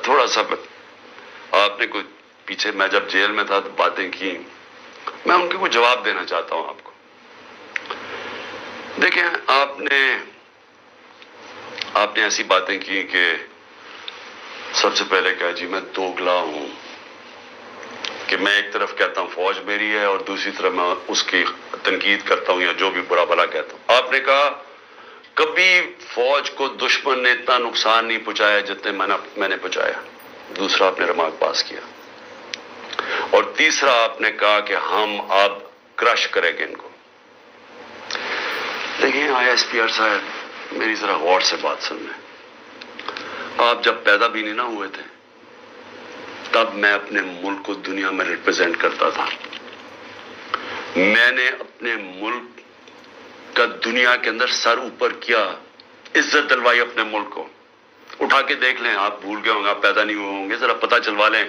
تھوڑا سا آپ نے کوئی پیچھے میں جب جیل میں تھا تو باتیں کی، میں ان کے کوئی جواب دینا چاہتا ہوں آپ کو. دیکھیں آپ نے ایسی باتیں کی کہ سب سے پہلے کہا جی میں دوگلا ہوں، کہ میں ایک طرف کہتا ہوں فوج میری ہے اور دوسری طرف میں اس کی تنقید کرتا ہوں یا جو بھی برا بھلا کہتا ہوں. آپ نے کہا کبھی فوج کو دشمن نے اتنا نقصان نہیں پہنچایا جتنے میں نے پہنچایا. دوسرا آپ نے ریمارک پاس کیا. اور تیسرا آپ نے کہا کہ ہم اب کرش کریں گے ان کو. دیکھیں ISPR صاحب میری ذرا غور سے بات سن لیں. آپ جب پیدا بھی نہیں نہ ہوئے تھے تب میں اپنے ملک کو دنیا میں ریپرزینٹ کرتا تھا. میں نے اپنے ملک کا دنیا کے اندر سر اوپر کیا، عزت دلوائی اپنے ملک کو. اٹھا کے دیکھ لیں، آپ بھول گئے ہوں گے، آپ پیدا نہیں ہوئے ہوں گے، ذرا پتہ چلوا لیں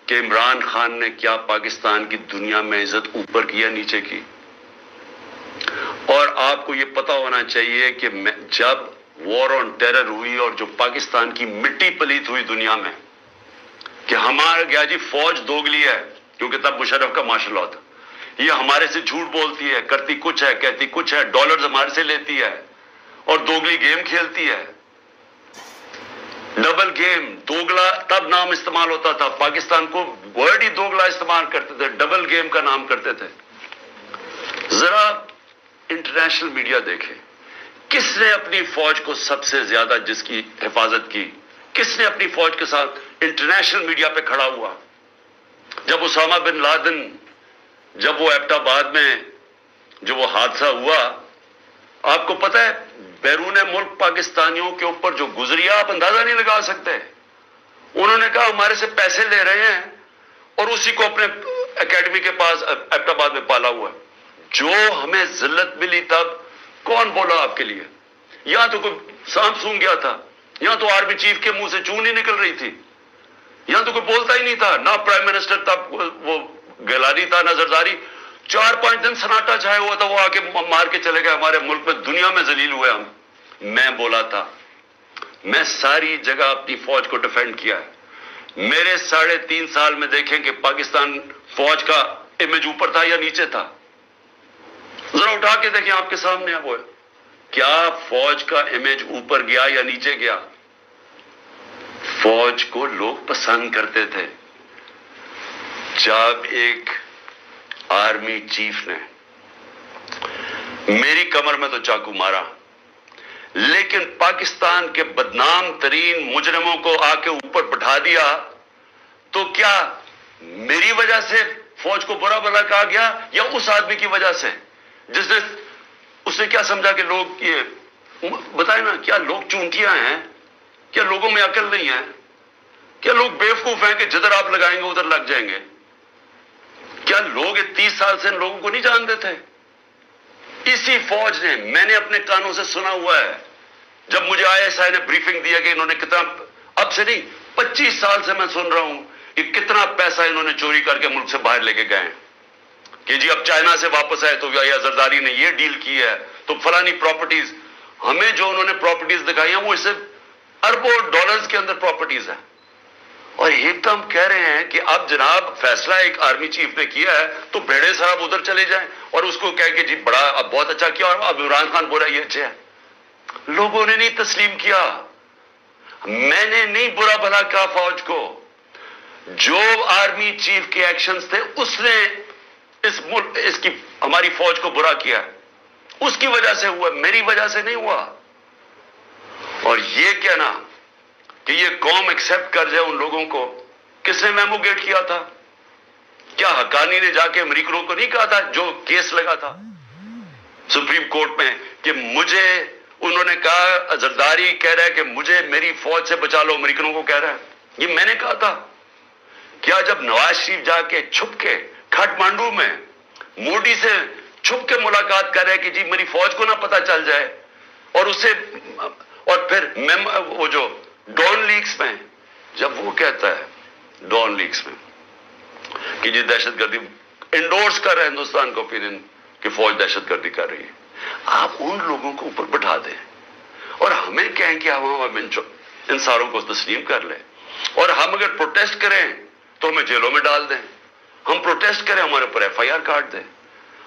کہ عمران خان نے کیا پاکستان کی دنیا میں عزت اوپر کی یا نیچے کی. اور آپ کو یہ پتہ ہونا چاہیے کہ جب وار آن ٹیرر ہوئی اور جو پاکستان کی مٹی پلیت ہوئی دنیا میں کہ ہمارا گیا جی فوج دوگلی ہے، کیونکہ تب مشرف کا مارشل لاء تھا، یہ ہمارے سے جھوٹ بولتی ہے، کرتی کچھ ہے کہتی کچھ ہے، ڈالرز ہمارے سے لیتی ہے اور دوگلی گیم کھیلتی ہے. ڈبل گیم، دوگلا تب نام استعمال ہوتا تھا. پاکستان کو ورڈ ہی دوگلا استعمال کرتے تھے، ڈبل گیم کا نام کرتے تھے. ذرا انٹرنیشنل میڈیا دیکھیں، کس نے اپنی فوج کو سب سے زیادہ جس کی حفاظت کی، کس نے اپنی فوج کے ساتھ انٹرنیشنل میڈیا پہ کھڑا ہوا؟ جب اسامہ بن لادن، جب وہ ایبٹ آباد میں جو وہ حادثہ ہوا، آپ کو پتہ ہے بیرون ملک پاکستانیوں کے اوپر جو گزری آپ اندازہ نہیں لگا سکتے. انہوں نے کہا ہمارے سے پیسے لے رہے ہیں اور اسی کو اپنے اکیڈمی کے پاس ایبٹ آباد میں پالا ہوا ہے. جو ہمیں ذلت ملی تب کون بولا آپ کے لیے؟ یہاں تو کوئی سانپ سونگ گیا تھا، یہاں تو آرمی چیف کے منہ سے چون نہیں نکل رہی تھی، یہاں تو کوئی بولتا ہی نہیں تھا، نہ پرائم منسٹر تب وہ گیلانی تھا نہ زرداری. 4-5 دن سناٹا چھایا ہوا تھا، وہ آ کے مار کے چلے گئے. ہمارے ملک میں دنیا میں ذلیل ہوئے ہم. میں بولا تھا، میں ساری جگہ اپنی فوج کو ڈیفینڈ کیا ہے. میرے 3.5 سال میں دیکھیں کہ پاکستان فوج کا امیج اوپر تھا یا نیچے تھا. ذرا اٹھا کے دیکھیں، آپ کے سامنے ہے وہ، کیا فوج کا امیج اوپر گیا یا نیچے گیا؟ فوج کو لوگ پسند کرتے تھے. جب ایک آرمی چیف نے میری کمر میں تو چاقو مارا، لیکن پاکستان کے بدنام ترین مجرموں کو آ کے اوپر بٹھا دیا، تو کیا میری وجہ سے فوج کو برا بھلا کہا گیا یا اس آدمی کی وجہ سے جس نے اس نے کیا سمجھا کہ لوگ یہ بتائیں نا، کیا لوگ چونٹیاں ہیں؟ کیا لوگوں میں عقل نہیں ہے؟ کیا لوگ بیوقوف ہیں کہ جدھر آپ لگائیں گے ادھر لگ جائیں گے؟ کیا لوگ 30 سال سے ان لوگوں کو نہیں جانتے تھے؟ اسی فوج نے، میں نے اپنے کانوں سے سنا ہوا ہے، جب مجھے ISI نے بریفنگ دیا کہ انہوں نے کتنا، اب سے نہیں 25 سال سے میں سن رہا ہوں کہ کتنا پیسہ انہوں نے چوری کر کے ملک سے باہر لے کے گئے کہ جی اب چائنا سے واپس آئے تو یا زرداری نے یہ ڈیل کی ہے تو فلانی پراپرٹیز. ہمیں جو انہوں نے پراپرٹیز دکھائی ہیں وہ اس سے اربوں ڈالرز کے اندر پراپرٹیز ہیں. اور ایک تو ہم کہہ رہے ہیں کہ اب جناب فیصلہ ایک آرمی چیف نے کیا ہے تو بھیڑے صاحب ادھر چلے جائیں اور اس کو کہہ کہ جی بڑا اب بہت اچھا کیا، اور اب عمران خان بولا یہ اچھا ہے. لوگوں نے نہیں تسلیم کیا. میں نے نہیں برا بھلا کہا فوج کو. جو آرمی چیف کے ایکشنز تھے اس نے اس ملک اس کی ہماری فوج کو برا کیا، اس کی وجہ سے ہوا، میری وجہ سے نہیں ہوا. اور یہ کہنا کہ یہ قوم ایکسپٹ کر جائے ان لوگوں کو، کس نے میموگیٹ کیا تھا؟ کیا حقانی نے جا کے امریکنوں کو نہیں کہا تھا جو کیس لگا تھا سپریم کورٹ میں کہ مجھے انہوں نے کہا زرداری کہہ رہا ہے کہ مجھے میری فوج سے بچا لو، امریکنوں کو کہہ رہا ہے، یہ میں نے کہا تھا. کیا جب نواز شریف جا کے چھپ کے کھٹمانڈو میں مودی سے چھپ کے ملاقات کر رہے ہیں کہ جی میری فوج کو نہ پتہ چل جائے، اور اسے اور پھر وہ جو ڈان لیکس میں جب وہ کہتا ہے ڈان لیکس میں کہ جی دہشت گردی انڈورس کر رہا ہے ہندوستان کا اوپینین کہ فوج دہشت گردی کر رہی ہے، آپ ان لوگوں کو اوپر بٹھا دیں اور ہمیں کہیں کہ ہم ان ساروں کو تسلیم کر لیں. اور ہم اگر پروٹیسٹ کریں تو ہمیں جیلوں میں ڈال دیں، ہم پروٹیسٹ کریں ہمارے اوپر ایف آئی آر کاٹ دیں،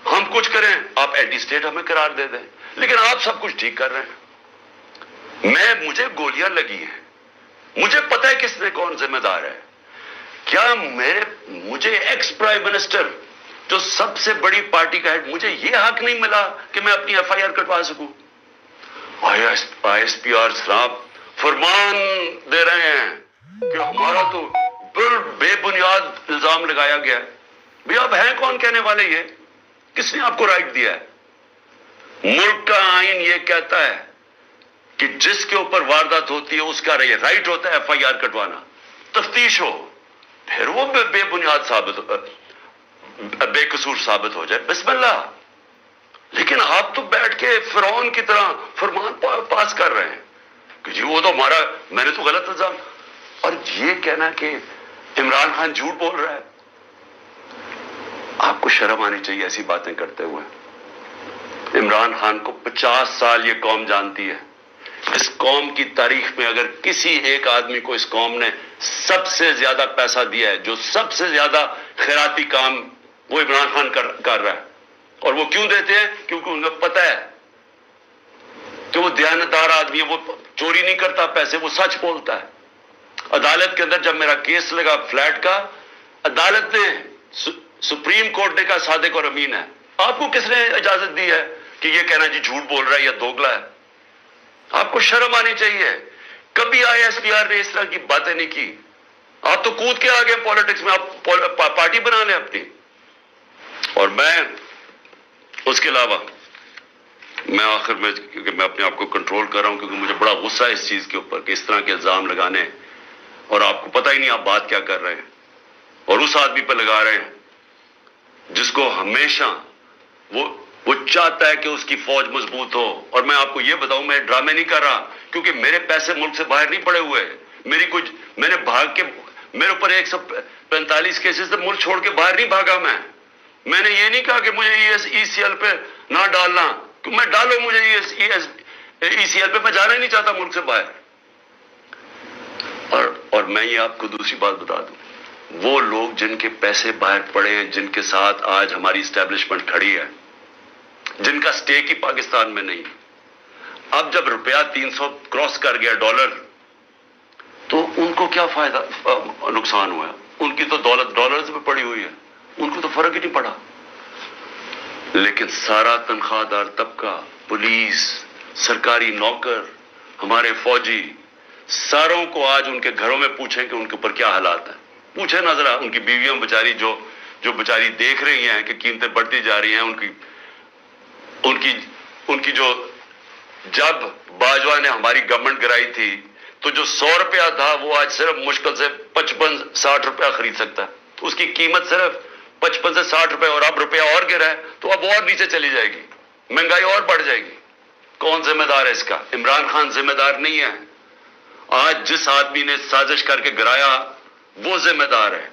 ہم کچھ کریں آپ اینٹی اسٹیٹ ہمیں قرار دے دیں، لیکن آپ سب کچھ ٹھیک کر رہے ہیں۔ مجھے گولیاں لگی ہیں، مجھے پتہ ہے کس نے کون ذمہ دار ہے۔ کیا مجھے ایکس پرائم منسٹر جو سب سے بڑی پارٹی کا ہیڈ، مجھے یہ حق نہیں ملا کہ میں اپنی ایف آئی آر کٹوا سکوں؟ آئی ایس پی آر صاحب فرمان دے رہے ہیں کہ ہمارا تو بے بنیاد الزام لگایا گیا ہے۔ بھی آپ ہیں کون کہنے والے؟ یہ کس نے آپ کو رائٹ دیا ہے؟ ملک کا آئین یہ کہتا ہے کہ جس کے اوپر واردات ہوتی ہے اس کا رائٹ ہوتا ہے ایف آئی آر کٹوانا، تفتیش ہو، پھر وہ بے بنیاد بے قصور ثابت ہو جائے، بسم اللہ۔ لیکن آپ تو بیٹھ کے فرعون کی طرح فرمان پاس کر رہے ہیں کہ جی وہ تو ہمارا، میں نے تو غلط الزام، اور یہ کہنا کہ عمران خان جھوٹ بول رہا ہے۔ آپ کو شرم آنی چاہیے ایسی باتیں کرتے ہوئے۔ عمران خان کو 50 سال یہ قوم جانتی ہے۔ اس قوم کی تاریخ میں اگر کسی ایک آدمی کو اس قوم نے سب سے زیادہ پیسہ دیا ہے، جو سب سے زیادہ خیراتی کام، وہ عمران خان کر رہا ہے۔ اور وہ کیوں دیتے ہیں؟ کیونکہ ان کو پتہ ہے کہ وہ دیانتدار آدمی ہے، وہ چوری نہیں کرتا پیسے، وہ سچ بولتا ہے۔ عدالت کے اندر جب میرا کیس لگا فلیٹ کا، عدالت نے، سپریم کورٹ نے کہا صادق اور امین ہے۔ آپ کو کس نے اجازت دی ہے کہ یہ کہنا جی جھوٹ بول رہا ہے یا دوگلا ہے؟ آپ کو شرم آنی چاہیے۔ کبھی آئی ایس پی آر نے اس طرح کی باتیں نہیں کی۔ آپ تو کود کے آگے پالیٹکس میں، آپ پارٹی بنا لیں اپنی۔ اور میں اس کے علاوہ، میں آخر میں، کیونکہ میں اپنے آپ کو کنٹرول کر رہا ہوں کیونکہ مجھے بڑا غصہ ہے اس چیز کے اوپر کہ اس طرح کے الزام لگانے، اور آپ کو پتہ ہی نہیں آپ بات کیا کر رہے ہیں، اور اس آدمی پہ لگا رہے ہیں جس کو ہمیشہ وہ چاہتا ہے کہ اس کی فوج مضبوط ہو۔ اور میں آپ کو یہ بتاؤں، میں ڈرامے نہیں کر رہا، کیونکہ میرے پیسے ملک سے باہر نہیں پڑے ہوئے، میں نے بھاگ کے، میرے اوپر 145 کیسز سے ملک چھوڑ کے باہر نہیں بھاگا۔ میں نے یہ نہیں کہا کہ مجھے ای سی ایل پہ نہ ڈالنا، کہ میں ڈالو مجھے ای سی ایل پہ، میں جانا ہی نہیں چاہتا ملک سے باہر۔ اور میں یہ آپ کو دوسری بات بتا دوں، وہ لوگ جن کے پیسے باہر پڑے ہیں، جن کے ساتھ آج ہماری اسٹیبلشمنٹ کھڑی ہے، جن کا سٹیک ہی پاکستان میں نہیں، اب جب روپیہ 300 کراس کر گیا ڈالر، تو ان کو کیا فائدہ، نقصان ہوا؟ ان کی تو دولت ڈالرز میں پڑی ہوئی ہے، ان کو تو فرق ہی نہیں پڑا۔ لیکن سارا تنخواہ دار طبقہ، پولیس، سرکاری نوکر، ہمارے فوجی، ساروں کو آج ان کے گھروں میں پوچھیں کہ ان کے اوپر کیا حالات ہیں۔ پوچھیں نہ ذرا، ان کی بیویاں بیچاری جو بیچاری دیکھ رہی ہیں کہ قیمتیں بڑھتی جا رہی ہیں، ان کی جو، جب باجوہ نے ہماری گورنمنٹ گرائی تھی تو جو 100 روپیہ تھا وہ آج صرف مشکل سے 55-60 روپیہ خرید سکتا ہے، اس کی قیمت صرف 55 سے 60 روپے، اور اب روپیہ اور گرا ہے تو اب اور نیچے چلی جائے گی، مہنگائی اور بڑھ جائے گی۔ کون ذمہ دار ہے اس کا؟ عمران خان ذمہ دار نہیں ہے۔ آج جس آدمی نے سازش کر کے گرایا وہ ذمہ دار ہے۔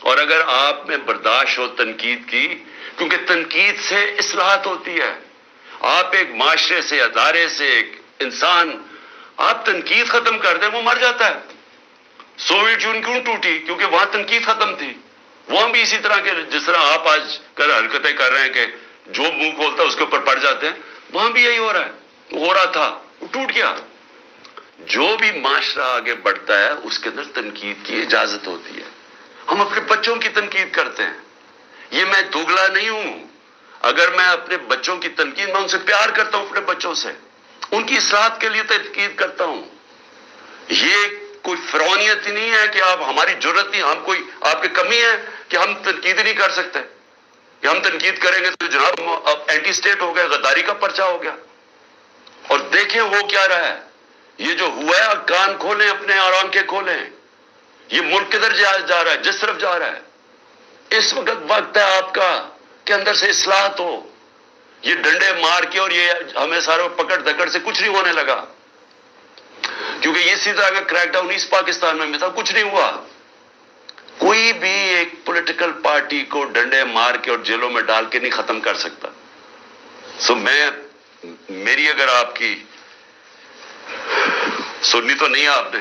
اور اگر آپ میں برداشت ہو تنقید کی، کیونکہ تنقید سے اصلاحات ہوتی ہے، آپ ایک معاشرے سے، ادارے سے، ایک انسان، آپ تنقید ختم کر دیں وہ مر جاتا ہے۔ سوویت یونین کیوں ٹوٹی؟ کیونکہ وہاں تنقید ختم تھی۔ وہاں بھی اسی طرح کے، جس طرح آپ آج حرکتیں کر رہے ہیں کہ جو منہ کھولتا ہے اس کے اوپر پڑ جاتے ہیں، وہاں بھی یہی ہو رہا تھا، وہ ٹوٹ گیا۔ جو بھی معاشرہ آگے بڑھتا ہے اس کے اندر تنقید کی اجازت ہوتی ہے۔ ہم اپنے بچوں کی تنقید کرتے ہیں، یہ میں دوگلا نہیں ہوں۔ اگر میں اپنے بچوں کی تنقید، میں ان سے پیار کرتا ہوں، اپنے بچوں سے ان کی اصلاحات کے لیے تنقید کرتا ہوں۔ یہ کوئی فرعونیت ہی نہیں ہے کہ آپ، ہماری جرت نہیں، ہم کوئی آپ کی کمی ہے کہ ہم تنقید ہی نہیں کر سکتے، کہ ہم تنقید کریں گے تو جناب اب اینٹی اسٹیٹ ہو گئے، غداری کا پرچہ ہو گیا۔ اور دیکھیں ہو کیا رہا ہے، یہ جو ہوا ہے، کان کھولیں اپنے اور آنکھیں کھولیں، یہ ملک کدھر جا رہا ہے، جس طرف جا رہا ہے۔ اس وقت ہے آپ کا کہ اندر سے اصلاحات ہو۔ یہ ڈنڈے مار کے اور یہ ہمیں سارے پکڑ دکڑ سے کچھ نہیں ہونے لگا، کیونکہ اسی طرح کا کریک ڈاؤن ایسٹ پاکستان میں بھی تھا، کچھ نہیں ہوا۔ کوئی بھی ایک پولیٹیکل پارٹی کو ڈنڈے مار کے اور جیلوں میں ڈال کے نہیں ختم کر سکتا۔ میری اگر آپ کی سنی تو نہیں آپ نے،